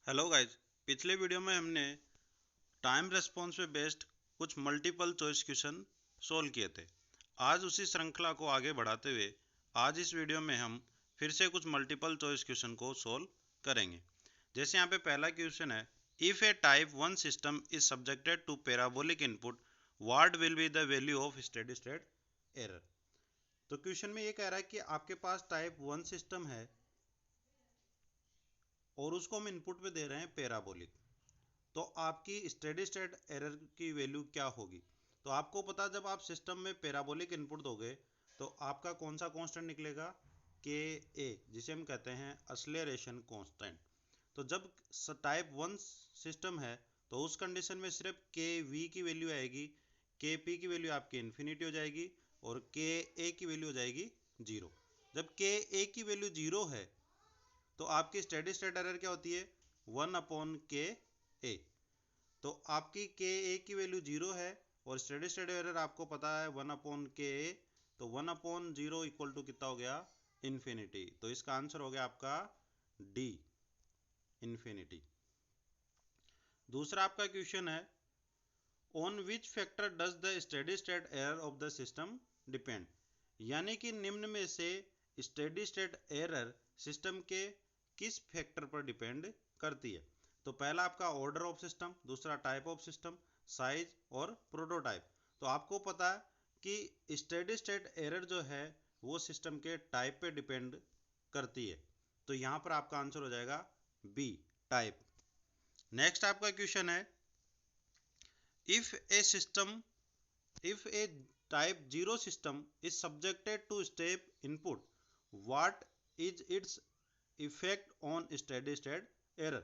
Hello guys. पिछले video में हमने टाइम रेस्पॉन्स पे बेस्ड कुछ मल्टीपल चॉइस क्वेश्चन सोल्व किए थे। आज उसी श्रृंखला को आगे बढ़ाते हुए आज इस वीडियो में हम फिर से कुछ मल्टीपल चॉइस क्वेश्चन को सोल्व करेंगे। जैसे यहाँ पे पहला क्वेश्चन है, if a type one system is subjected to parabolic input, what will be the value of steady state error. तो क्वेश्चन में ये कह रहा है कि आपके पास टाइप वन सिस्टम है और उसको हम इनपुट पे दे रहे हैं पैराबोलिक, तो आपकी स्टेडी स्टेट एरर की वैल्यू क्या होगी। तो आपको पता, जब आप सिस्टम में पैराबोलिक इनपुट दोगे तो आपका कौन सा कांस्टेंट निकलेगा, के ए, जिसे हम कहते हैं असलेरेशन कांस्टेंट। तो जब टाइप वन सिस्टम है तो उस कंडीशन में सिर्फ के वी की वैल्यू आएगी, के पी की वैल्यू आपकी इन्फिनिटी हो जाएगी और के ए की वैल्यू हो जाएगी जीरो। जब के ए की वैल्यू जीरो है तो आपकी स्टेडी स्टेट एरर क्या होती है, 1/के ए। तो आपकी के ए की वैल्यू जीरो है और स्टेडी स्टेट एरर आपको पता है 1/के ए। तो 1/0 इक्वल टू कितना हो गया, इन्फिनिटी। तो इसका आंसर हो गया आपका डी, इन्फिनिटी। दूसरा आपका क्वेश्चन है, on which factor does the steady state error of the system depend. यानी कि निम्न में से स्टेडी स्टेट एरर सिस्टम के किस फैक्टर पर डिपेंड करती है। तो पहला आपका ऑर्डर ऑफ सिस्टम, दूसरा टाइप ऑफ सिस्टम, साइज और प्रोटोटाइप। तो आपको पता है कि स्टेडी स्टेट एरर जो है वो सिस्टम के टाइप पे डिपेंड करती है। तो यहाँ पर आपका आंसर हो जाएगा बी, टाइप। नेक्स्ट आपका क्वेश्चन है, if a system if a type 0 system is subjected to step input, what is its effect on steady state error।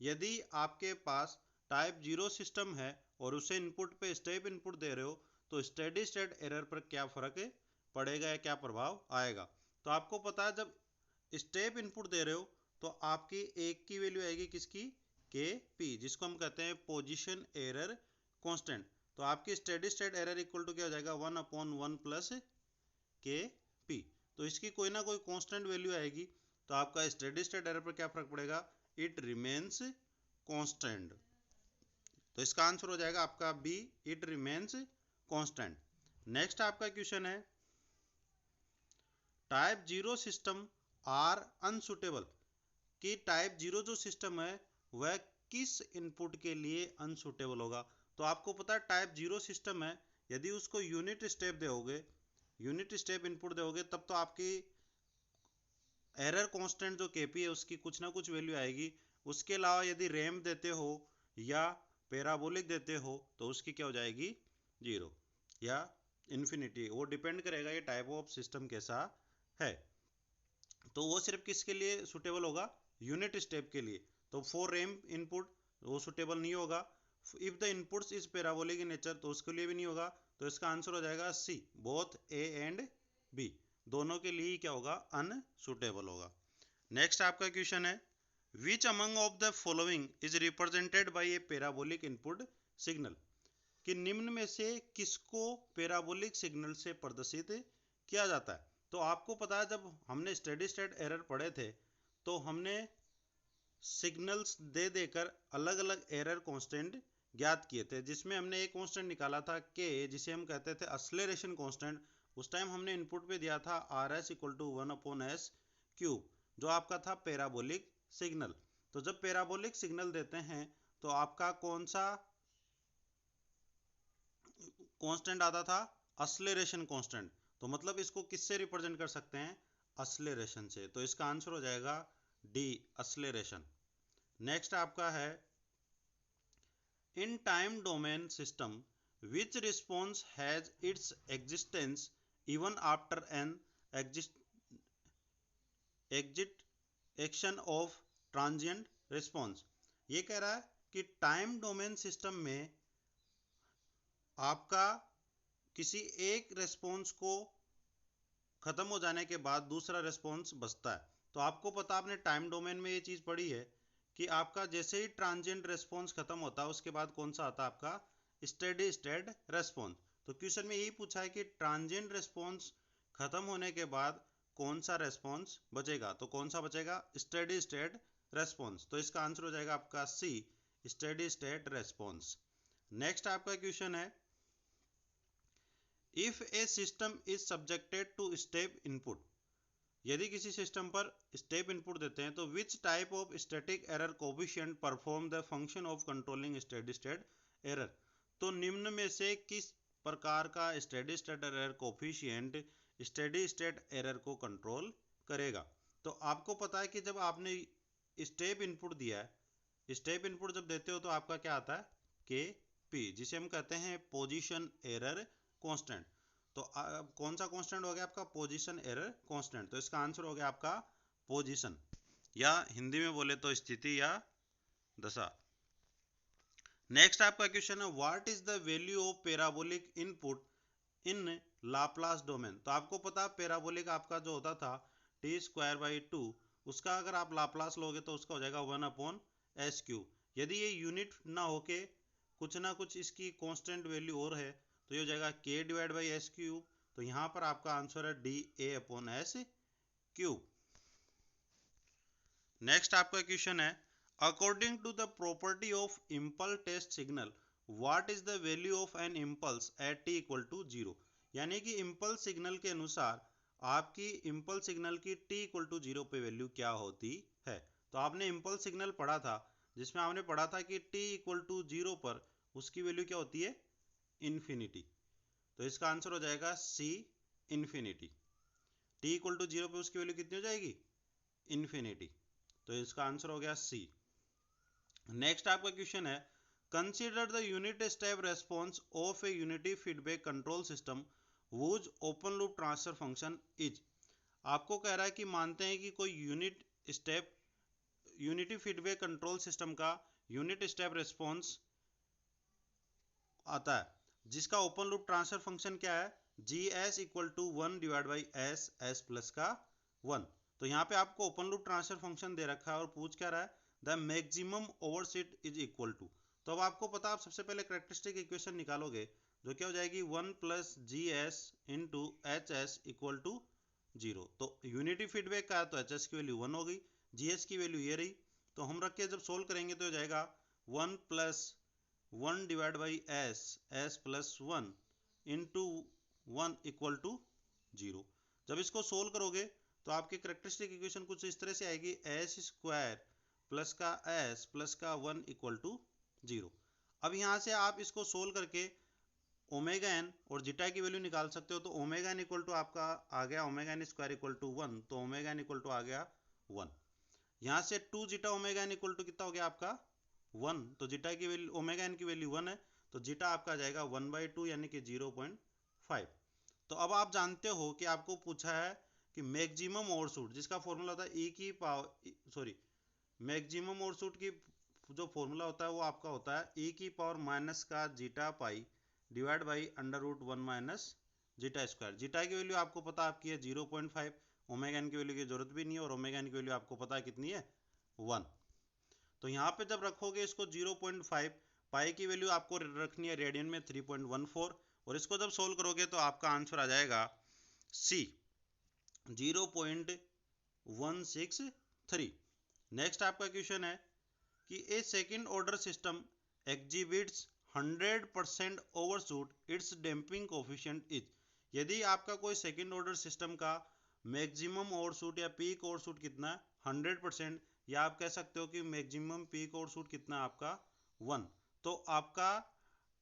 यदि आपके पास टाइप 0 सिस्टम है और उसे इनपुट पे स्टेप इनपुट दे रहे हो तो स्टेडी स्टेट एरर पर क्या फर्क पड़ेगा या क्या प्रभाव आएगा। तो आपको पता है, जब स्टेप इनपुट दे रहे हो तो आपकी एक की वैल्यू आएगी किसकी, के पी, जिसको हम कहते हैं पोजीशन एरर कांस्टेंट। तो आपकी steady state error equal to क्या हो जाएगा, 1/1 प्लस के पी। तो इसकी कोई ना कोई कांस्टेंट वैल्यू आएगी तो आपका स्टेडी स्टेट एरर पर क्या फर्क पड़ेगा, इट रिमेन्स कांस्टेंट। तो इसका आंसर हो जाएगा आपका B, it remains constant. Next आपका क्वेश्चन है, टाइप 0 सिस्टम आर अनसुटेबल। कि टाइप 0 जो सिस्टम है वह किस इनपुट के लिए अनसुटेबल होगा। तो आपको पता है टाइप 0 सिस्टम है, यदि उसको यूनिट स्टेप दोगे, यूनिट स्टेप इनपुट दोगे, तब तो आपकी एरर कांस्टेंट जो केपी है उसकी कुछ ना कुछ वैल्यू आएगी। उसके अलावा यदि रैम देते हो या पैराबोलिक देते हो तो उसकी क्या हो जाएगी, जीरो या इन्फिनिटी। वो डिपेंड करेगा ये टाइप ऑफ सिस्टम कैसा है। तो वो सिर्फ किसके लिए सुटेबल होगा, यूनिट स्टेप के लिए। तो फॉर रैम इनपुट वो सुटेबल नहीं होगा। If the inputs is parabolic in nature तो उसके लिए भी नहीं होगा। तो इसका आंसर हो जाएगा सी, बोथ ए एंड बी, दोनों के लिए क्या होगा, अनसुटेबल होगा। नेक्स्ट आपका क्वेश्चन है, which among of the following is represented by A parabolic input signal. कि निम्न में से किसको पैराबोलिक सिग्नल से प्रदर्शित किया जाता है। तो आपको पता है, जब हमने स्टेडी स्टेट एरर पढ़े थे तो हमने सिग्नल्स दे देकर अलग अलग एरर कांस्टेंट ज्ञात किए थे, जिसमें हमने एक कांस्टेंट निकाला था के, जिसे हम कहते थे असलेरेशन कांस्टेंट। उस टाइम हमने इनपुट पे दिया था R S equal to 1/s³, जो आपका था पैराबोलिक सिग्नल। तो जब पैराबोलिक सिग्नल देते हैं तो आपका कौन सा कांस्टेंट आता था, असलेरेशन कांस्टेंट। तो मतलब इसको किससे रिप्रेजेंट कर सकते हैं, असलेरेशन से। तो इसका आंसर हो जाएगा डी, असलेरेशन। नेक्स्ट आपका है, in time domain system which response has its existence even after an exit action of transient response. ये कह रहा है कि टाइम डोमेन सिस्टम में आपका किसी एक रेस्पॉन्स को खत्म हो जाने के बाद दूसरा रेस्पॉन्स बचता है। तो आपको पता, आपने टाइम डोमेन में ये चीज पढ़ी है कि आपका जैसे ही ट्रांजिएंट रेस्पॉन्स खत्म होता है उसके बाद कौन सा आता है, आपका स्टेडी स्टेट रेस्पॉन्स। तो क्वेश्चन में यही पूछा है कि ट्रांजिएंट रेस्पॉन्स खत्म होने के बाद कौन सा रेस्पॉन्स बचेगा। तो कौन सा बचेगा, स्टेडी स्टेट रेस्पॉन्स। तो इसका आंसर हो जाएगा आपका C, steady state response. Next आपका क्वेश्चन है, if a system is subjected to step input, यदि किसी सिस्टम पर स्टेप इनपुट देते हैं तो which type of static error coefficient perform the function of controlling steady state error. तो निम्न में से किस प्रकार का steady state error coefficient steady state error को कंट्रोल करेगा। तो आपको पता है कि जब आपने स्टेप इनपुट दिया है, स्टेप इनपुट जब देते हो तो आपका क्या आता है, के पी, जिसे हम कहते हैं पोजीशन एरर कांस्टेंट। तो कौन सा कांस्टेंट हो गया आपका, पोजीशन एरर कांस्टेंट। तो इसका आंसर हो गया आपका पोजीशन, या हिंदी में बोले तो स्थिति या दशा। नेक्स्ट आपका क्वेश्चन है, what is the value of parabolic input in Laplace domain. तो आपको पता पैराबोलिक आपका जो होता था t²/2, उसका अगर आप लाप्लास लोगे तो उसका हो जाएगा 1/s³। यदि ये यूनिट ना होके कुछ ना कुछ इसकी कांस्टेंट वैल्यू और है तो ये हो जाएगा k/s³। तो यहाँ पर आपका आंसर है dA/s³। नेक्स्ट आपका क्वेश्चन है, according to the property of impulse test signal what is the value of an impulse at t=0। यानी कि इम्पल्स सिग्नल के अनुसार आपकी इम्पल्स सिग्नल की t=0 पे वैल्यू क्या होती है। तो आपने इम्पल्स सिग्नल पढ़ा था, जिसमें आपने पढ़ा था कि t=0 पर उसकी वैल्यू क्या होती है, इन्फिनिटी। तो इसका आंसर हो जाएगा सी, इन्फिनिटी। t=0 पे उसकी वैल्यू कितनी हो जाएगी, इन्फिनिटी। तो इसका आंसर हो गया सी। नेक्स्ट आपका क्वेश्चन है, consider the unit step response of A unity feedback control system whose open loop transfer function is. आपको कह रहा है कि मानते हैं कि कोई यूनिटी फीडबैक कंट्रोल सिस्टम का यूनिट स्टेप रेस्पॉन्स आता है, जिसका ओपन लूप ट्रांसफर फंक्शन क्या है, GS=1/s, s प्लस का 1। तो यहाँ पे आपको ओपन लूप ट्रांसफर फंक्शन दे रखा है और पूछ क्या रहा है, the maximum overshoot is equal to. तो अब आपको पता, आप सबसे पहले कैरेक्टरिस्टिक इक्वेशन निकालोगे जो क्या हो जाएगी 1+GS×HS=0। तो यूनिटी फीडबैक का है तो HS की वैल्यू 1 हो गई, GS की वैल्यू ये रही। तो हम रख के जब सोल्व करेंगे तो हो जाएगा 1+1/s, s+1 इंटू 1=0। जब इसको सोल्व करोगे तो आपकी कैरेक्टरिस्टिक इक्वेशन कुछ इस तरह से आएगी, s² प्लस का s प्लस का 1=0। अब यहाँ से आप इसको सोल्व करके ओमेगा एन और जीटा की वैल्यू निकाल सकते हो। तो ओमेगा एन इक्वल टू आपका आ गया ω² = 1, तो ओमेगा एन इक्वल टू आ गया 1। यहाँ से 2 zeta omega n equal to कितना हो गया आपका 1। तो जीटा की वैल्यू, ओमेगा एन की वैल्यू 1 है, तो जीटा आपका जाएगा 1/2 यानी कि 0.5। तो अब आप जानते हो कि आपको पूछा है कि मैक्सिमम ओवरशूट, जिसका फॉर्मूला होता है मैक्सिमम ओवरशूट की जो फॉर्मूला होता है वो आपका होता है e⁻⁻⁰ डिवाइड बाई √1 - जीटा²। जीटा की वैल्यू आपको पता आपकी है 0.5, ओमेगा एन की वैल्यू की जरूरत भी नहीं है, और ओमेगा एन की वैल्यू आपको पता है कितनी है 1। तो यहाँ पे जब रखोगे इसको 0.5, पाई की वैल्यू आपको रखनी है रेडियन में 3.14, और इसको जब सोल्व करोगे तो आपका आंसर आ जाएगा सी, 0.163। नेक्स्ट आपका क्वेश्चन है कि a second order system exhibits 100% overshoot its damping coefficient is. यदि आपका कोई सेकंड ऑर्डर सिस्टम का मैक्सिमम ओवरशूट या पीक ओवरशूट कितना 100%, या आप कह सकते हो कि मैक्सिमम पीक ओवरशूट कितना आपका 1, तो आपका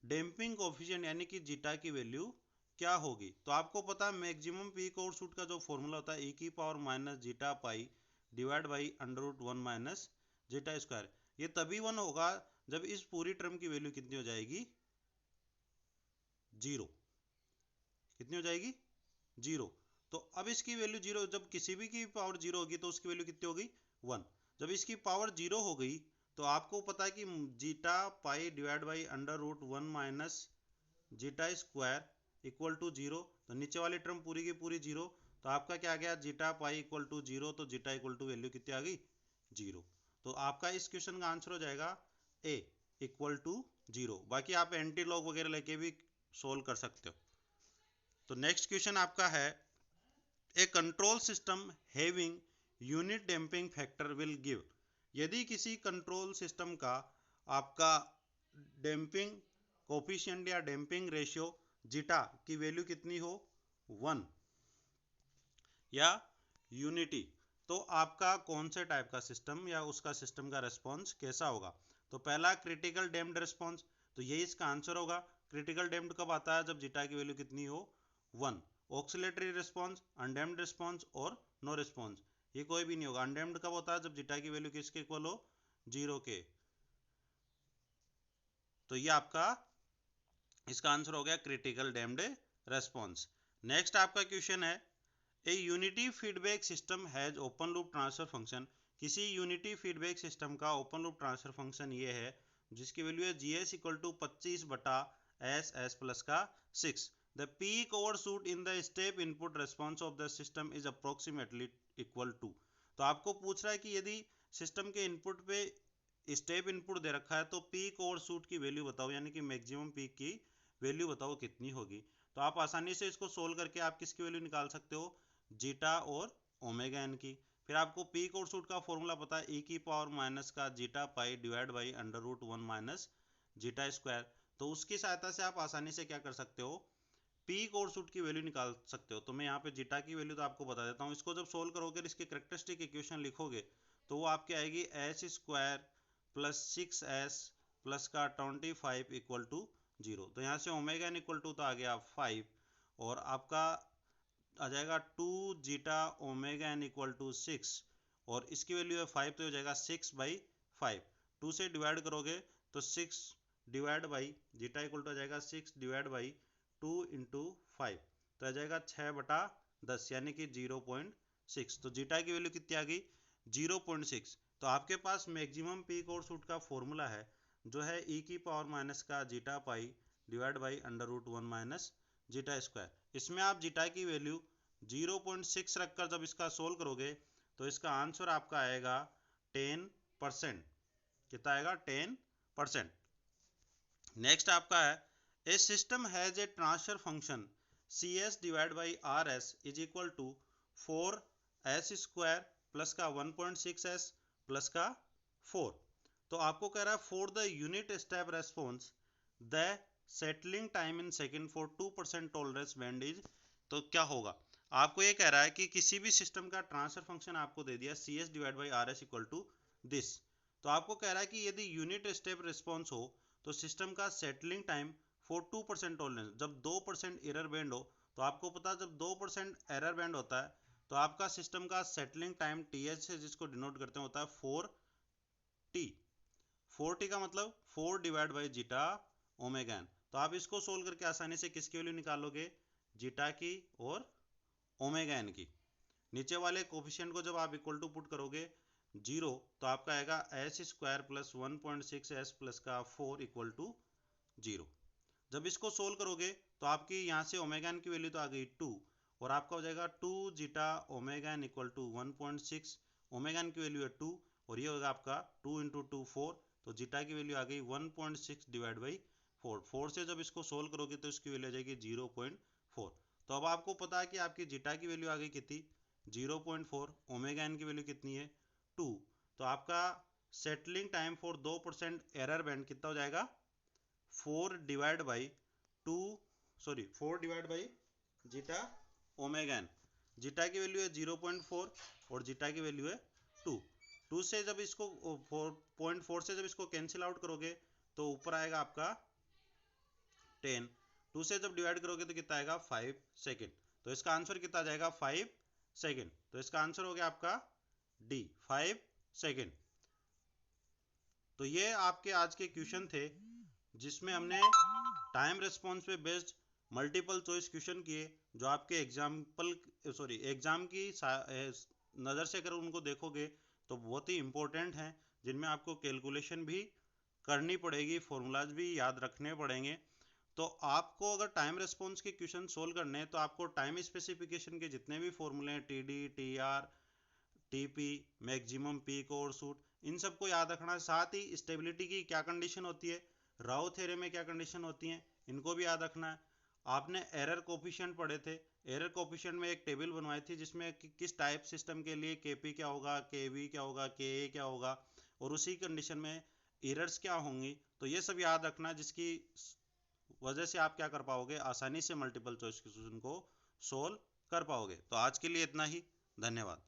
डैम्पिंग कोफिशिएंट यानी कि जीटा की वैल्यू क्या होगी। तो आपको पता मैक्सिमम पीक ओवरशूट का जो फॉर्मूला होता है e⁻⁻⁰ डिवाइड बाई √1 - जीटा²। ये तभी 1 होगा जब इस पूरी टर्म की वैल्यू कितनी हो जाएगी 0। कितनी हो जाएगी 0। तो अब इसकी वैल्यू 0, जब किसी भी की पावर 0 होगी तो उसकी वैल्यू कितनी होगी 1। जब इसकी पावर 0 हो गई तो आपको पता है कि जीटा पाई डिवाइड बाई √1 - जीटा² = 0। तो नीचे वाली टर्म पूरी की पूरी 0। तो आपका क्या आ गया, जीटा पाई = 0, तो जीटा = वैल्यू कितनी आ गई 0। तो आपका इस क्वेश्चन का आंसर हो जाएगा A = 0। बाकी आप एंटी लॉग वगैरह लेके भी सोल्व कर सकते हो। तो नेक्स्ट क्वेश्चन आपका है, a control system having unit damping factor will give यदि किसी कंट्रोल सिस्टम का आपका डैम्पिंग कोफिशिएंट या डैम्पिंग रेशियो जीटा की वैल्यू कितनी हो 1 या यूनिटी, तो आपका कौन से टाइप का सिस्टम या उसका सिस्टम का रिस्पॉन्स कैसा होगा। तो पहला क्रिटिकल डैम्प्ड रिस्पॉन्स, तो यही इसका आंसर होगा। क्रिटिकल डैम्प्ड कब आता है, जब जीटा की वैल्यू कितनी हो 1। ऑक्सिलेटरी रिस्पॉन्स, अनडैम्प्ड रिस्पॉन्स और नो रिस्पॉन्स, ये कोई भी नहीं होगा। अनडैम्प्ड कब होता है, जब जीटा की वैल्यू किसके इक्वल हो 0 के। तो ये आपका इसका आंसर हो गया क्रिटिकल डैम्प्ड रिस्पॉन्स। नेक्स्ट आपका क्वेश्चन है, ए unity feedback system has open loop transfer function. किसी यूनिटी फीडबैक सिस्टम का ओपन लूप ट्रांसफर फंक्शन ये है जिसकी वैल्यू है GS इक्वल टू 25 बटा एस प्लस का 6। The peak overshoot in the step input response of the system is approximately equal to. तो आपको पूछ रहा है कि यदि सिस्टम के इनपुट पे स्टेप इनपुट दे रखा है तो पीक ओवरशूट की वैल्यू बताओ, यानी कि मैक्सिमम पीक की वैल्यू बताओ कितनी होगी। तो आप आसानी से इसको सोल्व करके आप किसकी वैल्यू निकाल सकते हो, जीटा और ओमेगा एन की। फिर आपको पीक और शूट का फॉर्मूला पता है, ई की पावर माइनस का zeta pi divide by under root 1 minus zeta square. तो उसकी सहायता से आप आसानी से क्या कर सकते हो, पीक और शूट की वैल्यू निकाल सकते हो। तो मैं यहाँ पे जीटा की वैल्यू तो आपको बता देता हूँ। इसको जब सोल्व करोगे इसकी करेक्टरिस्टिक इक्वेशन लिखोगे तो वो आपकी आएगी S square plus 6s plus का 25 इक्वल टू 0। तो यहाँ से ओमेगा एन इक्वल टू तो आ गया 5 और आपका आ जाएगा 2 zeta omega n equal to 6 और इसकी वैल्यू है 5 तो हो जाएगा 6/5। 2 से डिवाइड करोगे तो 6 divide by zeta equal to आ जाएगा 6 डिवाइड बाई 2 इंटू 5 तो आ जाएगा 6/10 यानी कि 0.6। तो जीटा की वैल्यू कितनी आ गई 0.6। तो आपके पास मैक्सिमम पीक और शूट का फॉर्मूला है जो है ई की पावर माइनस का zeta pi divide by under root 1 minus zeta square. इसमें आप जीटा की वैल्यू 0.6 रखकर जब इसका सोल्व करोगे तो इसका आंसर आपका आएगा 10%। कितना आएगा 10%। नेक्स्ट आपका है, a system has a transfer function CS divide by RS is equal to 4s square plus का 1.6s प्लस का 4। तो आपको कह रहा है for the unit step response the settling time in second for 2% tolerance band is. तो क्या होगा, आपको ये कह रहा है कि किसी भी सिस्टम का ट्रांसफर फंक्शन आपको दे दिया CS divide by RS equal to this. तो आपको कह रहा है कि यदि यूनिट स्टेप रिस्पॉन्स हो तो सिस्टम का सेटलिंग टाइम फॉर 2% टॉलरेंस, जब 2% एरर बैंड हो। तो आपको पता है जब 2% एरर बैंड होता है तो आपका सिस्टम का सेटलिंग टाइम TH से जिसको डिनोट करते हैं होता है 4t। 4t का मतलब 4 divide by zeta omega n. तो आप इसको सोल्व करके आसानी से किसकी वैल्यू निकालोगे, जीटा की और ओमेगा एन की। नीचे वाले कोफिशिएंट को जब आप इक्वल टू पुट करोगे 0 तो आपका आएगा S square plus 1.6s plus का 4 इक्वल टू 0। जब इसको सोल्व करोगे तो आपकी यहाँ से ओमेगा एन की वैल्यू तो आ गई 2 और आपका हो जाएगा 2 zeta omega n equal to 1.6। Omega n की वैल्यू है 2 और ये होगा आपका 2 इंटू 2 4। तो जीटा की वैल्यू आ गई 1.6 डिवाइड बाई 4। 4 से जब इसको सोल्व करोगे तो इसकी वैल्यू आ जाएगी 0.4। तो अब आपको पता है कि आपकी जीटा की वैल्यू आ गई कितनी 0.4, ओमेगा एन की वैल्यू कितनी है 2। तो आपका settling time for 2% error band कितना हो जाएगा 4 divide by 4 divide by zeta omega n. Zeta की वैल्यू है 0.4 और जीटा की वैल्यू है 2। 2 से जब इसको 4.4 से जब इसको कैंसिल आउट करोगे तो ऊपर आएगा आपका 10। 2 से जब डिवाइड करोगे तो कितना आएगा 5 सेकेंड। तो इसका आंसर कितना आ जाएगा 5 सेकेंड। तो इसका आंसर हो गया आपका डी 5 सेकेंड। तो ये आपके आज के क्वेश्चन थे जिसमें हमने टाइम रिस्पॉन्स पे बेस्ड मल्टीपल चॉइस क्वेश्चन किए जो आपके एग्जाम की नज़र से अगर उनको देखोगे तो बहुत ही इम्पोर्टेंट हैं, जिनमें आपको कैलकुलेशन भी करनी पड़ेगी, फॉर्मूलाज भी याद रखने पड़ेंगे। तो आपको अगर टाइम रिस्पॉन्स के क्वेश्चन सोल्व करने हैं तो आपको टाइम स्पेसिफिकेशन के जितने भी फॉर्मूले हैं TD TR TP maximum peak और शूट, इन सबको याद रखना है। साथ ही स्टेबिलिटी की क्या कंडीशन होती है, राउ थ्योरम में क्या कंडीशन होती हैं, इनको भी याद रखना है। आपने एरर कोफिशिएंट पढ़े थे, एरर कोफिशिएंट में एक टेबल बनवाई थी जिसमें किस टाइप सिस्टम के लिए KP क्या होगा, KV क्या होगा, KA क्या होगा, और उसी कंडीशन में एरर्स क्या होंगी, तो ये सब याद रखना, जिसकी वजह से आप क्या कर पाओगे, आसानी से मल्टीपल चॉइस क्वेश्चन को सोल्व कर पाओगे। तो आज के लिए इतना ही, धन्यवाद।